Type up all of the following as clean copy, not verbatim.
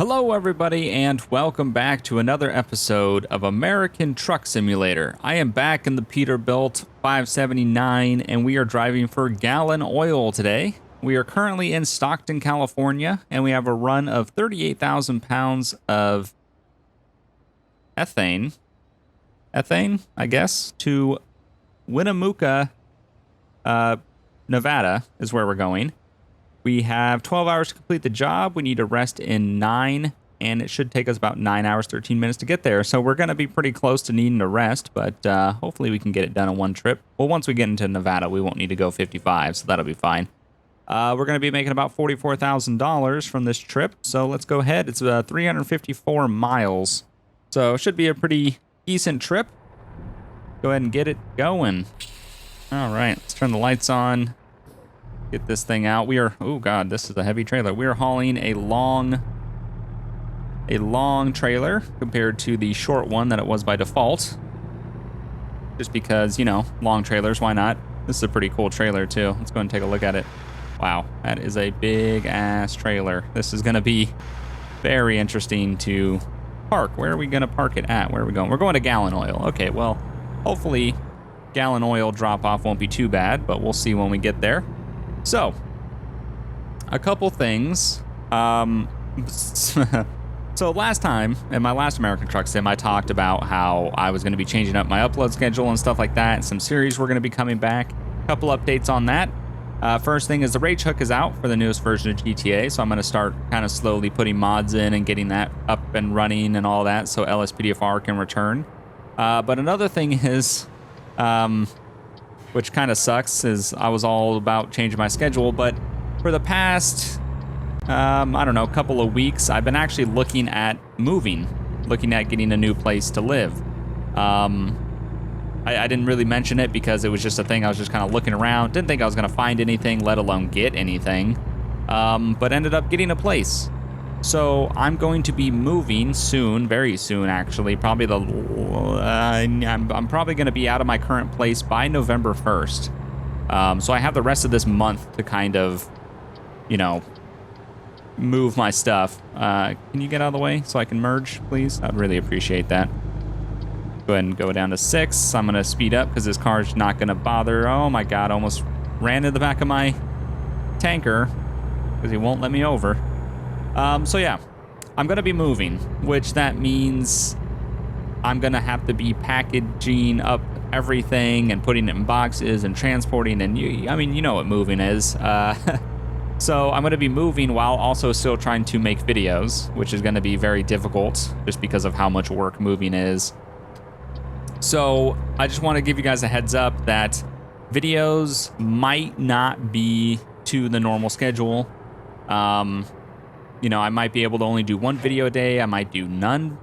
Hello, everybody, and welcome back to another episode of American Truck Simulator. I am back in the Peterbilt 579, and we are driving for Gallon Oil today. We are currently in Stockton, California, and we have a run of 38,000 pounds of ethane, I guess, to Winnemucca, Nevada is where we're going. We have 12 hours to complete the job. We need to rest in 9, and it should take us about 9 hours, 13 minutes to get there. So we're going to be pretty close to needing to rest, but hopefully we can get it done in one trip. Well, once we get into Nevada, we won't need to go 55, so that'll be fine. We're going to be making about $44,000 from this trip, so let's go ahead. It's 354 miles, so it should be a pretty decent trip. Go ahead and get it going. All right, let's turn the lights on. Get this thing out. We are, oh God, this is a heavy trailer. We are hauling a long trailer compared to the short one that it was by default. Just because, you know, long trailers, why not? This is a pretty cool trailer too. Let's go and take a look at it. Wow, that is a big ass trailer. This is gonna be very interesting to park. Where are we gonna park it at? Where are we going? We're going to Gallon Oil. Okay, well, hopefully Gallon Oil drop off won't be too bad, but we'll see when we get there. So, a couple things. So last time, in my last American Truck Sim, I talked about how I was going to be changing up my upload schedule and stuff like that. Some series were going to be coming back. A couple updates on that. First thing is the Rage Hook is out for the newest version of GTA, so I'm going to start kind of slowly putting mods in and getting that up and running and all that so LSPDFR can return. But another thing is... which kind of sucks, is I was all about changing my schedule, but for the past, I don't know, couple of weeks, I've been actually looking at moving, looking at getting a new place to live. I didn't really mention it because it was just a thing I was just kind of looking around, didn't think I was going to find anything, let alone get anything, but ended up getting a place. So I'm going to be moving soon, very soon actually. Probably I'm probably going to be out of my current place by November 1st. So I have the rest of this month to kind of, you know, move my stuff. Can you get out of the way so I can merge, please? I'd really appreciate that. Go ahead and go down to 6. I'm going to speed up because this car's not going to bother. Oh my God, almost ran into the back of my tanker because he won't let me over. So yeah, I'm going to be moving, which that means I'm going to have to be packaging up everything and putting it in boxes and transporting, and you know what moving is. So I'm going to be moving while also still trying to make videos, which is going to be very difficult just because of how much work moving is. So I just want to give you guys a heads up that videos might not be to the normal schedule. You know, I might be able to only do one video a day. I might do none,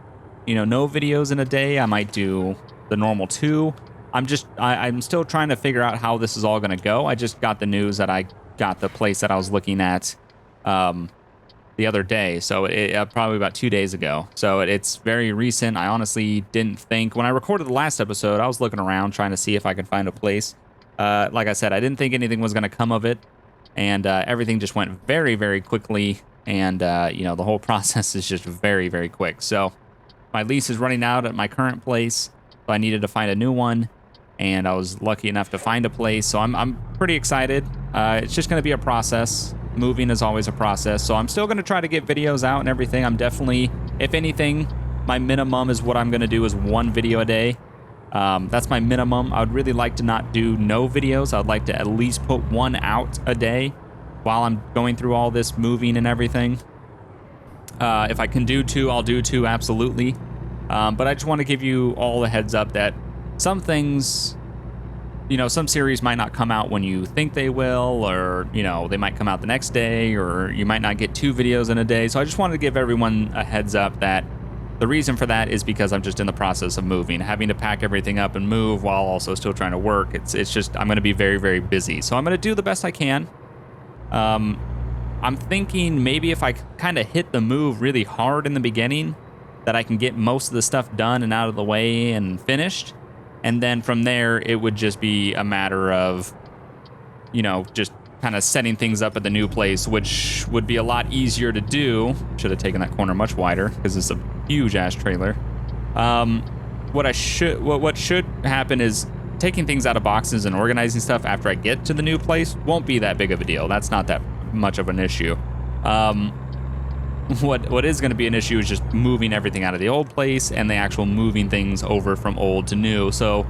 no videos in a day. I might do the normal 2. I'm still trying to figure out how this is all going to go. I just got the news that I got the place that I was looking at the other day. So probably about 2 days ago. So it's very recent. I honestly didn't think, when I recorded the last episode, I was looking around trying to see if I could find a place. Like I said, I didn't think anything was going to come of it. And everything just went very, very quickly. And, the whole process is just very, very quick. So my lease is running out at my current place. So I needed to find a new one. And I was lucky enough to find a place. So I'm pretty excited. It's just going to be a process. Moving is always a process. So I'm still going to try to get videos out and everything. I'm definitely, if anything, my minimum is what I'm going to do is 1 video a day. That's my minimum. I would really like to not do no videos. I would like to at least put 1 out a day while I'm going through all this moving and everything. If I can do 2, I'll do 2, absolutely. But I just want to give you all a heads up that some things, some series might not come out when you think they will, or, they might come out the next day, or you might not get 2 videos in a day. So I just wanted to give everyone a heads up that the reason for that is because I'm just in the process of moving, having to pack everything up and move while also still trying to work. It's just, I'm going to be very, very busy. So I'm going to do the best I can. I'm thinking maybe if I kind of hit the move really hard in the beginning, that I can get most of the stuff done and out of the way and finished. And then from there, it would just be a matter of, just kind of setting things up at the new place, which would be a lot easier to do. Should have taken that corner much wider because it's a huge ass trailer. What should happen is taking things out of boxes and organizing stuff after I get to the new place won't be that big of a deal. That's not that much of an issue. What is going to be an issue is just moving everything out of the old place and the actual moving things over from old to new. So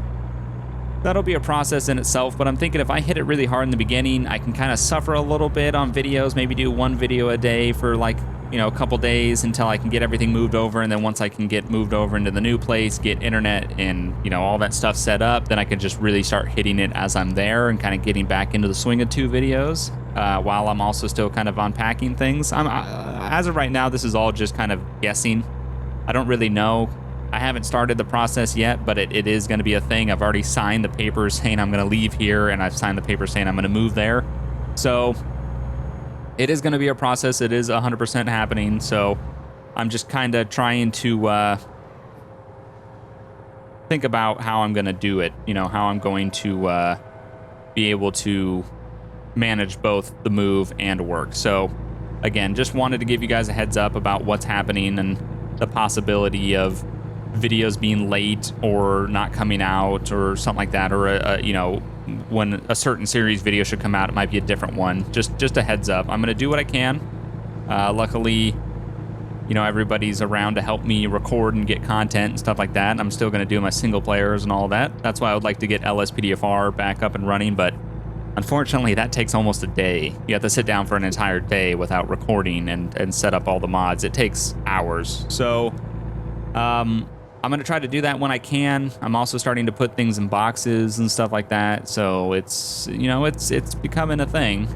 that'll be a process in itself, but I'm thinking if I hit it really hard in the beginning, I can kind of suffer a little bit on videos, maybe do one video a day for like, a couple days until I can get everything moved over. And then once I can get moved over into the new place, get internet and, all that stuff set up, then I can just really start hitting it as I'm there and kind of getting back into the swing of 2 videos while I'm also still kind of unpacking things. As of right now, this is all just kind of guessing. I don't really know. I haven't started the process yet, but it is going to be a thing. I've already signed the papers saying I'm going to leave here, and I've signed the papers saying I'm going to move there. So it is going to be a process. It is 100% happening. So I'm just kind of trying to think about how I'm going to do it, how I'm going to be able to manage both the move and work. So again, just wanted to give you guys a heads up about what's happening and the possibility of videos being late or not coming out or something like that, or when a certain series video should come out, it might be a different one. Just a heads up. I'm gonna do what I can. Luckily, everybody's around to help me record and get content and stuff like that. And I'm still gonna do my single players and all that. That's why I would like to get LSPDFR back up and running, but unfortunately that takes almost a day. You have to sit down for an entire day without recording and set up all the mods. It takes hours. So I'm going to try to do that when I can. I'm also starting to put things in boxes and stuff like that. So it's, it's becoming a thing.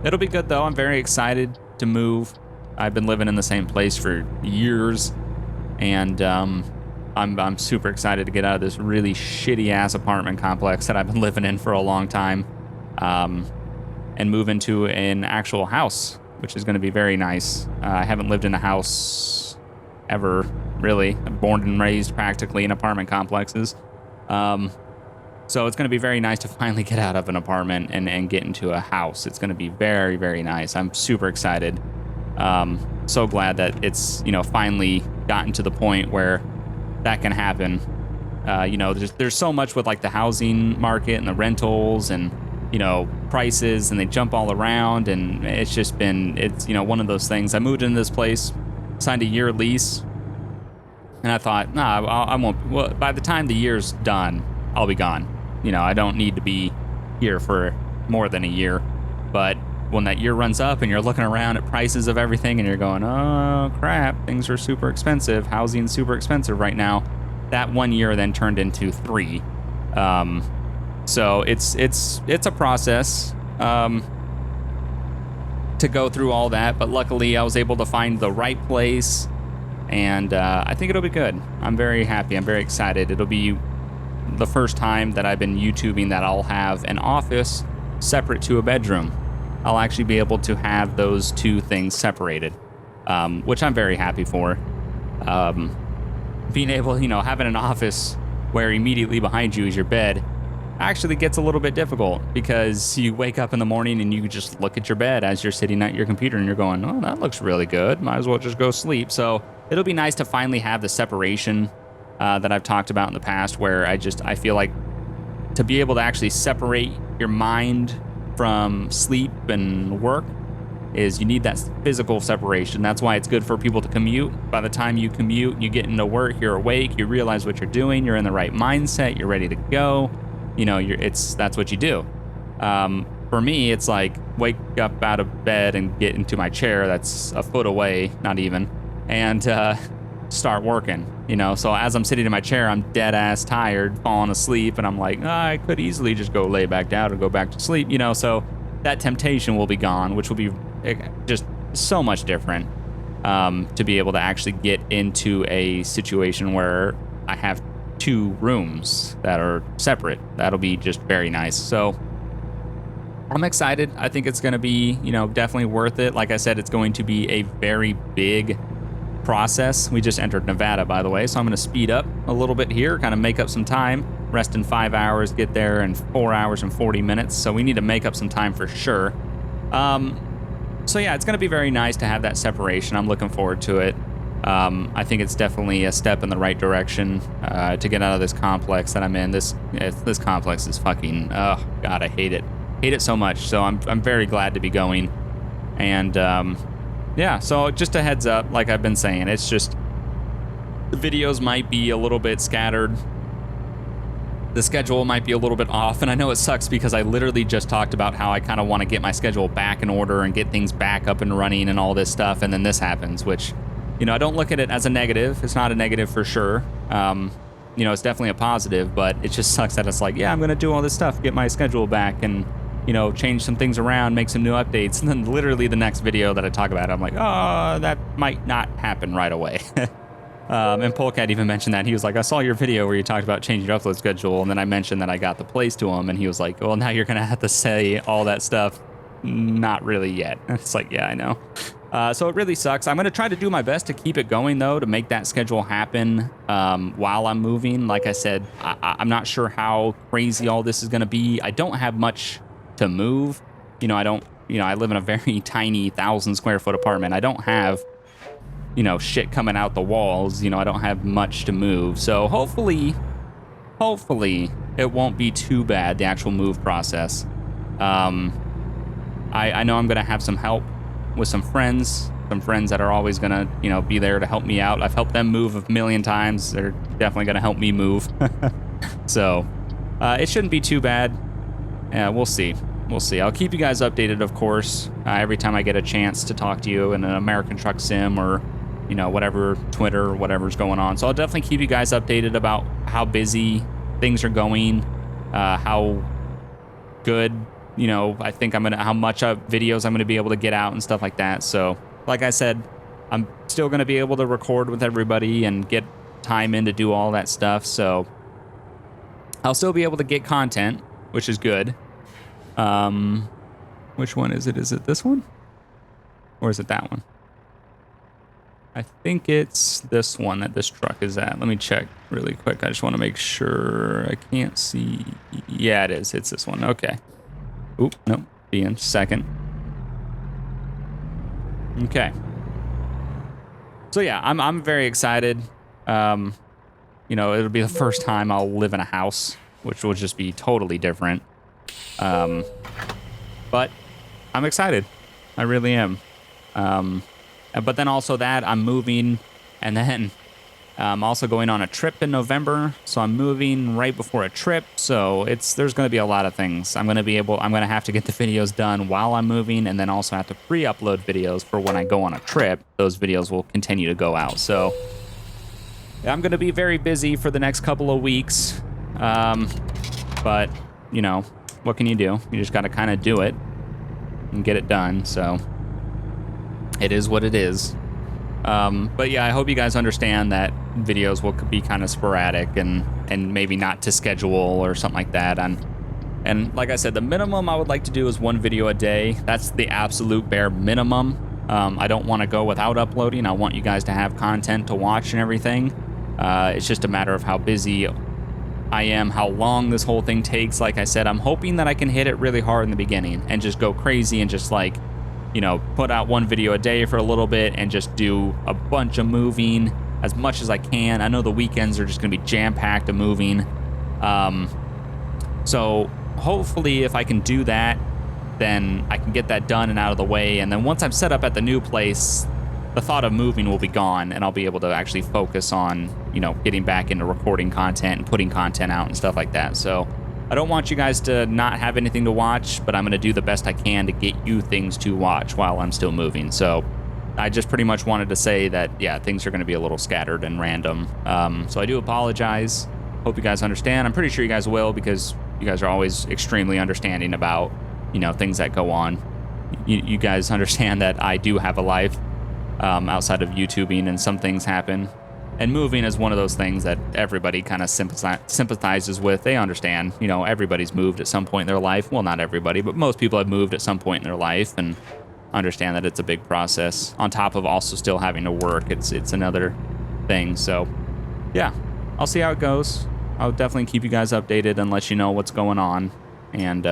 It'll be good though. I'm very excited to move. I've been living in the same place for years, and I'm super excited to get out of this really shitty ass apartment complex that I've been living in for a long time, and move into an actual house, which is going to be very nice. I haven't lived in a house ever, really. I'm born and raised practically in apartment complexes. So it's going to be very nice to finally get out of an apartment and get into a house. It's going to be very, very nice. I'm super excited. So glad that it's, finally gotten to the point where that can happen. There's so much with like the housing market and the rentals and, prices, and they jump all around, and it's one of those things. I moved into this place, signed a year lease, and I thought, I won't. Well, by the time the year's done, I'll be gone. I don't need to be here for more than a year. But when that year runs up and you're looking around at prices of everything and you're going, oh crap, things are super expensive. Housing's super expensive right now. That 1 year then turned into 3. So it's a process to go through all that, but luckily I was able to find the right place, and I think it'll be good. I'm very happy. I'm very excited. It'll be the first time that I've been YouTubing that I'll have an office separate to a bedroom. I'll actually be able to have those two things separated, which I'm very happy for. Being able, having an office where immediately behind you is your bed actually gets a little bit difficult, because you wake up in the morning and you just look at your bed as you're sitting at your computer and you're going, oh, that looks really good. Might as well just go sleep. So it'll be nice to finally have the separation that I've talked about in the past, where I feel like to be able to actually separate your mind from sleep and work is you need that physical separation. That's why it's good for people to commute. By the time you commute, you get into work, you're awake, you realize what you're doing, you're in the right mindset, you're ready to go. That's what you do. For me, it's like wake up out of bed and get into my chair that's a foot away, not even, and start working. So as I'm sitting in my chair, I'm dead ass tired, falling asleep, and I'm like, I could easily just go lay back down and go back to sleep. So that temptation will be gone, which will be just so much different, to be able to actually get into a situation where I have 2 rooms that are separate. That'll be just very nice. So I'm excited. I think it's going to be, definitely worth it. Like I said, it's going to be a very big process. We just entered Nevada, by the way, so I'm going to speed up a little bit here, kind of make up some time. rest in 5 hours, get there in 4 hours and 40 minutes. So we need to make up some time for sure. So yeah, it's going to be very nice to have that separation. I'm looking forward to it. I think it's definitely a step in the right direction to get out of this complex that I'm in. This complex is fucking, oh God, I hate it. Hate it so much. So I'm very glad to be going. And yeah, so just a heads up, like I've been saying, it's just the videos might be a little bit scattered. The schedule might be a little bit off, and I know it sucks because I literally just talked about how I kind of want to get my schedule back in order and get things back up and running and all this stuff, and then this happens, which, you know, I don't look at it as a negative. It's not a negative for sure. You know, it's definitely a positive, but it just sucks that it's like, yeah, I'm going to do all this stuff, get my schedule back, and, you know, change some things around, make some new updates, and then literally the next video that I talk about, I'm like, oh, that might not happen right away. And Polecat even mentioned that. He was like, I saw your video where you talked about changing your upload schedule, and then I mentioned that I got the place to him, and he was like, well, now you're going to have to say all that stuff. Not really yet. It's like, yeah, I know. So it really sucks. I'm going to try to do my best to keep it going, though, to make that schedule happen while I'm moving. Like I said, I'm not sure how crazy all this is going to be. I don't have much to move. You know, I live in a very tiny 1,000 square foot apartment. I don't have, you know, shit coming out the walls. You know, I don't have much to move. So hopefully it won't be too bad, the actual move process. I know I'm going to have some help with some friends that are always going to, you know, be there to help me out. I've helped them move a million times. They're definitely going to help me move. So it shouldn't be too bad. We'll see. I'll keep you guys updated, of course, every time I get a chance to talk to you in an American Truck Sim or, you know, whatever, Twitter or whatever's going on. So I'll definitely keep you guys updated about how busy things are going, how good, you know, I think how much videos I'm going to be able to get out and stuff like that. So like I said, I'm still going to be able to record with everybody and get time in to do all that stuff. So I'll still be able to get content, which is good. Which one is it? Is it this one? Or is it that one? I think it's this one that this truck is at. Let me check really quick. I just want to make sure. I can't see. Yeah, it is. It's this one. Okay. Oop, nope. Be in second. Okay. So yeah, I'm very excited. You know, it'll be the first time I'll live in a house, which will just be totally different. But I'm excited. I really am. But then also that I'm moving, and then I'm also going on a trip in November. So I'm moving right before a trip. So there's going to be a lot of things. I'm going to have to get the videos done while I'm moving, and then also have to pre-upload videos for when I go on a trip. Those videos will continue to go out. So I'm going to be very busy for the next couple of weeks. But you know, what can you do? You just got to kind of do it and get it done. So it is what it is. But yeah, I hope you guys understand that videos will be kind of sporadic and maybe not to schedule or something like that. And like I said, the minimum I would like to do is 1 video a day. That's the absolute bare minimum. I don't want to go without uploading. I want you guys to have content to watch and everything. It's just a matter of how busy I am, how long this whole thing takes. Like I said, I'm hoping that I can hit it really hard in the beginning and just go crazy and just like, you know, put out 1 video a day for a little bit and just do a bunch of moving as much as I can. I know the weekends are just going to be jam-packed of moving. So hopefully if I can do that, then I can get that done and out of the way. And then once I'm set up at the new place, the thought of moving will be gone, and I'll be able to actually focus on, you know, getting back into recording content and putting content out and stuff like that. So I don't want you guys to not have anything to watch, but I'm going to do the best I can to get you things to watch while I'm still moving. So I just pretty much wanted to say that, yeah, things are going to be a little scattered and random. So I do apologize. Hope you guys understand. I'm pretty sure you guys will, because you guys are always extremely understanding about, you know, things that go on. You guys understand that I do have a life outside of YouTubing, and some things happen. And moving is one of those things that everybody kind of sympathizes with. They understand, you know, everybody's moved at some point in their life. Well, not everybody, but most people have moved at some point in their life and understand that it's a big process. On top of also still having to work, it's another thing. So, yeah, I'll see how it goes. I'll definitely keep you guys updated and let you know what's going on. And,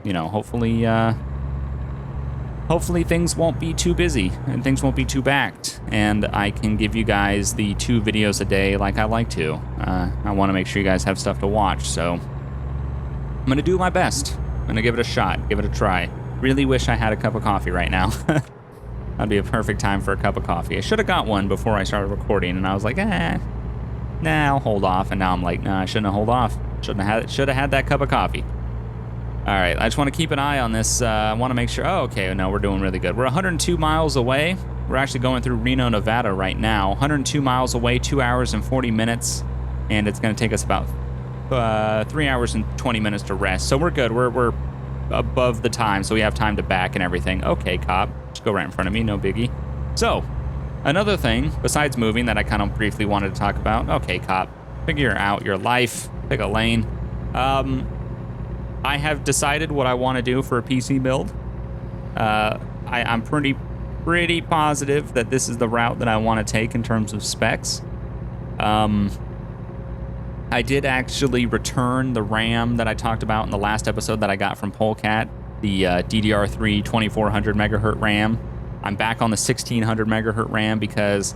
you know, hopefully things won't be too busy and things won't be too backed. And I can give you guys the 2 videos a day like I like to. I want to make sure you guys have stuff to watch. So I'm going to do my best. I'm going to give it a shot, give it a try. Really wish I had a cup of coffee right now. That'd be a perfect time for a cup of coffee. I should have got one before I started recording, and I was like, nah, I'll hold off. And now I'm like, nah, I shouldn't have held off. Should have had that cup of coffee. All right, I just want to keep an eye on this. I want to make sure. Oh, okay, no, we're doing really good. We're 102 miles away. We're actually going through Reno, Nevada right now. 102 miles away, 2 hours and 40 minutes, and it's going to take us about 3 hours and 20 minutes to rest. So we're good. We're above the time, so we have time to back and everything. Okay, cop, just go right in front of me, no biggie. So, another thing besides moving that I kind of briefly wanted to talk about. Okay, cop, figure out your life, pick a lane. I have decided what I want to do for a PC build. I'm pretty positive that this is the route that I want to take in terms of specs. I did actually return the RAM that I talked about in the last episode that I got from Polecat, the DDR3 2400 megahertz RAM. I'm back on the 1600 megahertz RAM because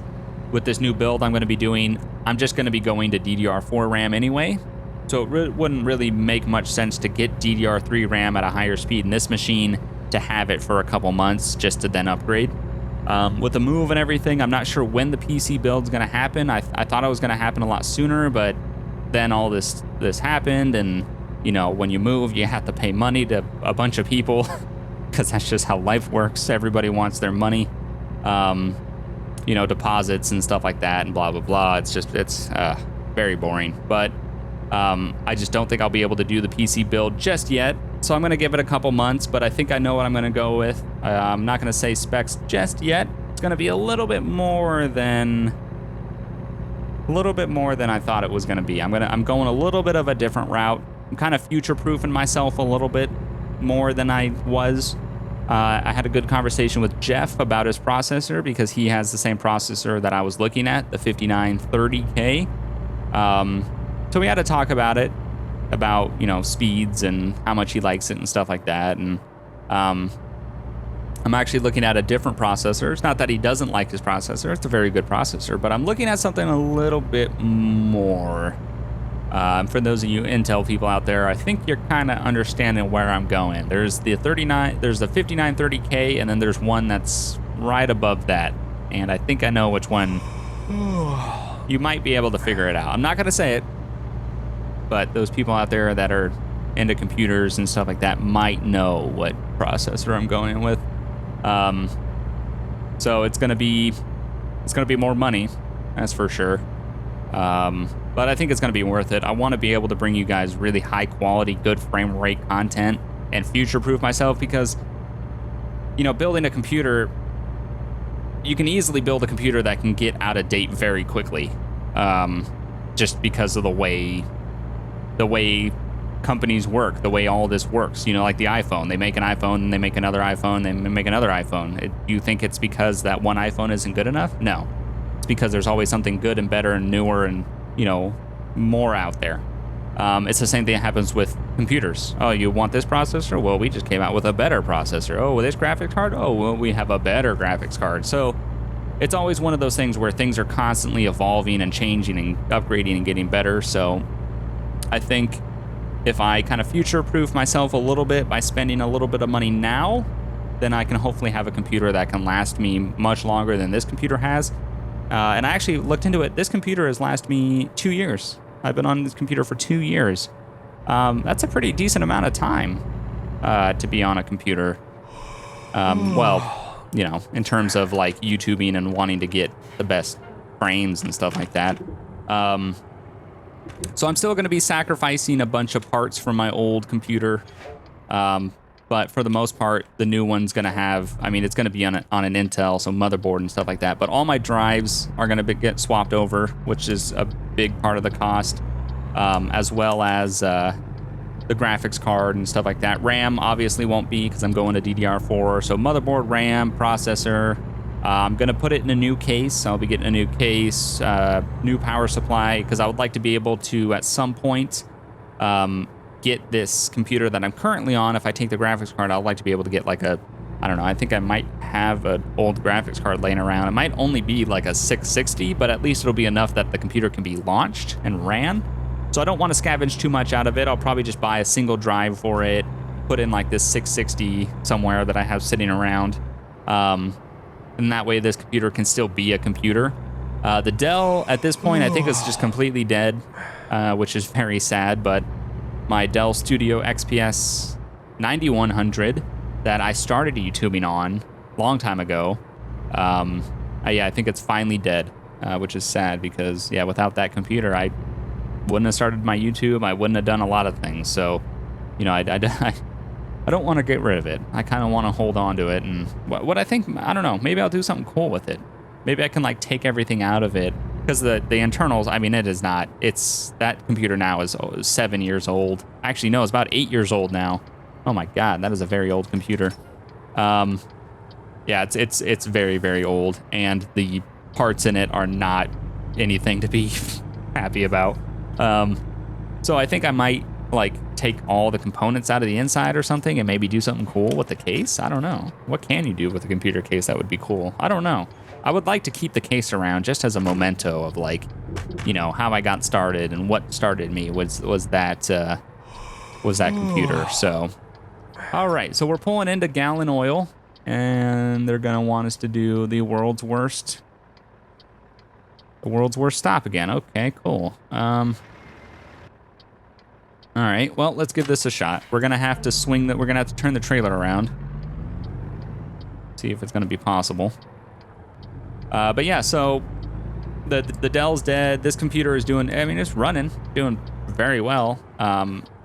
with this new build I'm going to be doing, I'm just going to be going to DDR4 RAM anyway. So it wouldn't really make much sense to get DDR3 RAM at a higher speed in this machine to have it for a couple months just to then upgrade. With the move and everything, I'm not sure when the PC build's going to happen. I thought it was going to happen a lot sooner, but then all this happened, and you know, when you move, you have to pay money to a bunch of people because that's just how life works. Everybody wants their money, you know, deposits and stuff like that, and blah blah blah. It's very boring, but I just don't think I'll be able to do the PC build just yet. So I'm going to give it a couple months, but I think I know what I'm going to go with. I'm not going to say specs just yet. It's going to be a little bit more than I thought it was going to be. I'm going a little bit of a different route. I'm kind of future-proofing myself a little bit more than I was. I had a good conversation with Jeff about his processor because he has the same processor that I was looking at, the 5930K. So we had to talk about it, about, you know, speeds and how much he likes it and stuff like that. And I'm actually looking at a different processor. It's not that he doesn't like his processor. It's a very good processor, but I'm looking at something a little bit more. For those of you Intel people out there, I think you're kind of understanding where I'm going. There's the 5930K, and then there's one that's right above that. And I think I know which one. You might be able to figure it out. I'm not going to say it, but those people out there that are into computers and stuff like that might know what processor I'm going with. So it's gonna be more money, that's for sure. But I think it's gonna be worth it. I want to be able to bring you guys really high quality, good frame rate content and future-proof myself because, you know, building a computer, you can easily build a computer that can get out of date very quickly, just because of the way companies work, the way all this works. You know, like the iPhone. They make an iPhone, and they make another iPhone, they make another iPhone. You think it's because that one iPhone isn't good enough? No. It's because there's always something good and better and newer and, you know, more out there. It's the same thing that happens with computers. Oh, you want this processor? Well, we just came out with a better processor. Oh, with this graphics card? Oh, well, we have a better graphics card. So it's always one of those things where things are constantly evolving and changing and upgrading and getting better. So I think if I kind of future-proof myself a little bit by spending a little bit of money now, then I can hopefully have a computer that can last me much longer than this computer has. And I actually looked into it. This computer has lasted me 2 years. I've been on this computer for 2 years. That's a pretty decent amount of time to be on a computer. Well, you know, in terms of like YouTubing and wanting to get the best frames and stuff like that. So I'm still going to be sacrificing a bunch of parts from my old computer. But for the most part, the new one's going to have, I mean, it's going to be on an Intel, so motherboard and stuff like that. But all my drives are going to get swapped over, which is a big part of the cost, as well as the graphics card and stuff like that. RAM obviously won't be because I'm going to DDR4. So motherboard, RAM, processor, I'm going to put it in a new case. I'll be getting a new case, new power supply, because I would like to be able to, at some point, get this computer that I'm currently on. If I take the graphics card, I'd like to be able to get like a, I don't know, I think I might have an old graphics card laying around. It might only be like a 660, but at least it'll be enough that the computer can be launched and ran. So I don't want to scavenge too much out of it. I'll probably just buy a single drive for it, put in like this 660 somewhere that I have sitting around. And that way this computer can still be a computer. The Dell, at this point, I think is just completely dead, which is very sad, but my Dell Studio XPS 9100 that I started YouTubing on a long time ago, yeah, I think it's finally dead, which is sad because, yeah, without that computer, I wouldn't have started my YouTube. I wouldn't have done a lot of things. So, you know, I don't want to get rid of it. I kind of want to hold on to it. And what I think, I don't know, maybe I'll do something cool with it. Maybe I can like take everything out of it because the internals, I mean, it is not, it's, that computer now is 7 years old. Actually, no, it's about 8 years old now. Oh my God, that is a very old computer. Yeah, it's very, very old. And the parts in it are not anything to be happy about. So I think I might like take all the components out of the inside or something and maybe do something cool with the case. I don't know. What can you do with a computer case that would be cool? I don't know. I would like to keep the case around just as a memento of like, you know, how I got started and what started me was that computer. So, all right. So we're pulling into Gallon Oil and they're going to want us to do the world's worst stop again. Okay, cool. All right, well, let's give this a shot. We're gonna have to we're gonna have to turn the trailer around. See if it's gonna be possible. But yeah, so the Dell's dead. This computer is doing, I mean, it's doing very well.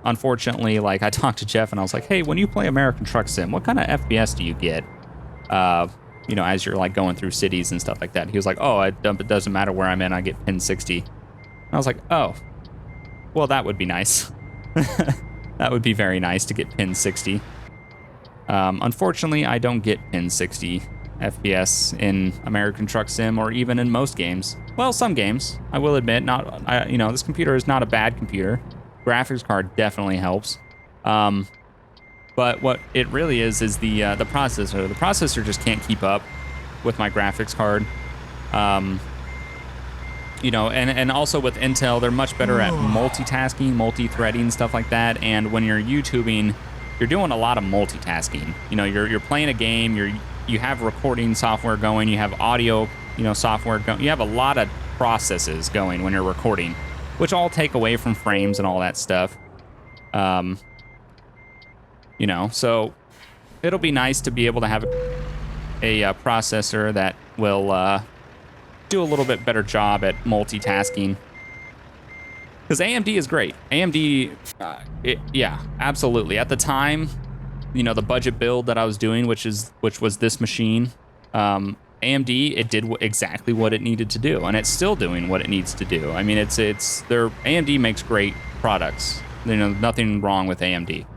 Unfortunately, like I talked to Jeff and I was like, hey, when you play American Truck Sim, what kind of FPS do you get? You know, as you're like going through cities and stuff like that. He was like, oh, it doesn't matter where I'm in, I get pin 60. And I was like, oh, well, that would be nice. That would be very nice to get pin 60. Unfortunately, I don't get pin 60 FPS in American Truck Sim or even in most games. Well, some games, I will admit. You know, this computer is not a bad computer. Graphics card definitely helps. But what it really is the processor. The processor just can't keep up with my graphics card. You know, and also with Intel, they're much better at multitasking, multi-threading, stuff like that. And when you're YouTubing, you're doing a lot of multitasking. You know, you're playing a game, you have recording software going, you have audio, you know, software going. You have a lot of processes going when you're recording, which all take away from frames and all that stuff. You know, so it'll be nice to be able to have a processor that will do a little bit better job at multitasking. Because AMD is great. AMD, yeah, absolutely. At the time, you know, the budget build that I was doing, which was this machine, AMD, it did exactly what it needed to do, and it's still doing what it needs to do. I mean, AMD makes great products. You know, nothing wrong with AMD.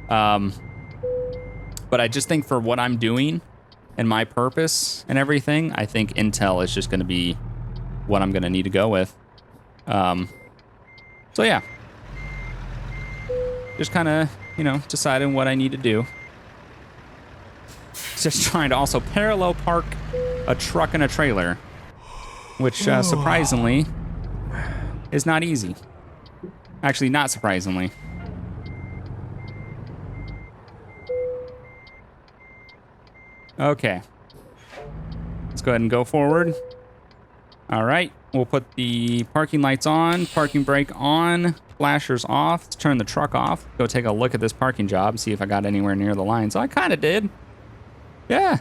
But I just think for what I'm doing and my purpose and everything, I think Intel is just going to be what I'm going to need to go with. So yeah, just kind of, you know, deciding what I need to do. Just trying to also parallel park a truck and a trailer, which surprisingly is not easy. Actually, not surprisingly. Okay. Let's go ahead and go forward. All right. We'll put the parking lights on, parking brake on, flashers off. Let's turn the truck off. Go take a look at this parking job, see if I got anywhere near the line. So I kind of did. Yeah,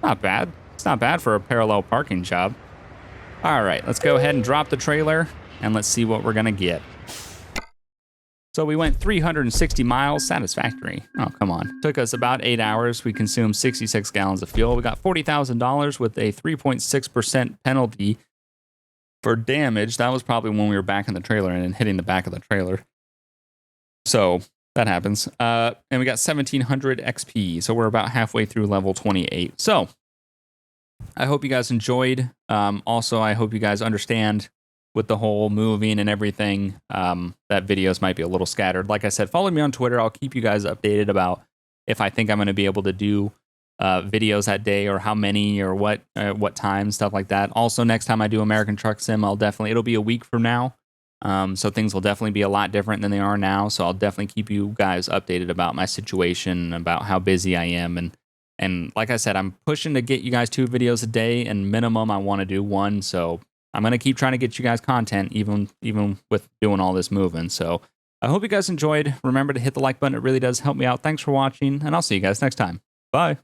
not bad. It's not bad for a parallel parking job. All right, let's go ahead and drop the trailer and let's see what we're gonna get. So we went 360 miles, satisfactory. Oh, come on. Took us about 8 hours. We consumed 66 gallons of fuel. We got $40,000 with a 3.6% penalty for damage. That was probably when we were back in the trailer and hitting the back of the trailer. So that happens. And we got 1,700 XP. So we're about halfway through level 28. So I hope you guys enjoyed. Also, I hope you guys understand with the whole moving and everything, that videos might be a little scattered. Like I said, follow me on Twitter. I'll keep you guys updated about if I think I'm going to be able to do videos that day, or how many, or what time, stuff like that. Also, next time I do American Truck Sim, it'll be a week from now. So things will definitely be a lot different than they are now. So I'll definitely keep you guys updated about my situation, about how busy I am. And like I said, I'm pushing to get you guys 2 videos a day, and minimum I want to do 1. So I'm going to keep trying to get you guys content, even with doing all this moving. So I hope you guys enjoyed. Remember to hit the like button. It really does help me out. Thanks for watching, and I'll see you guys next time. Bye.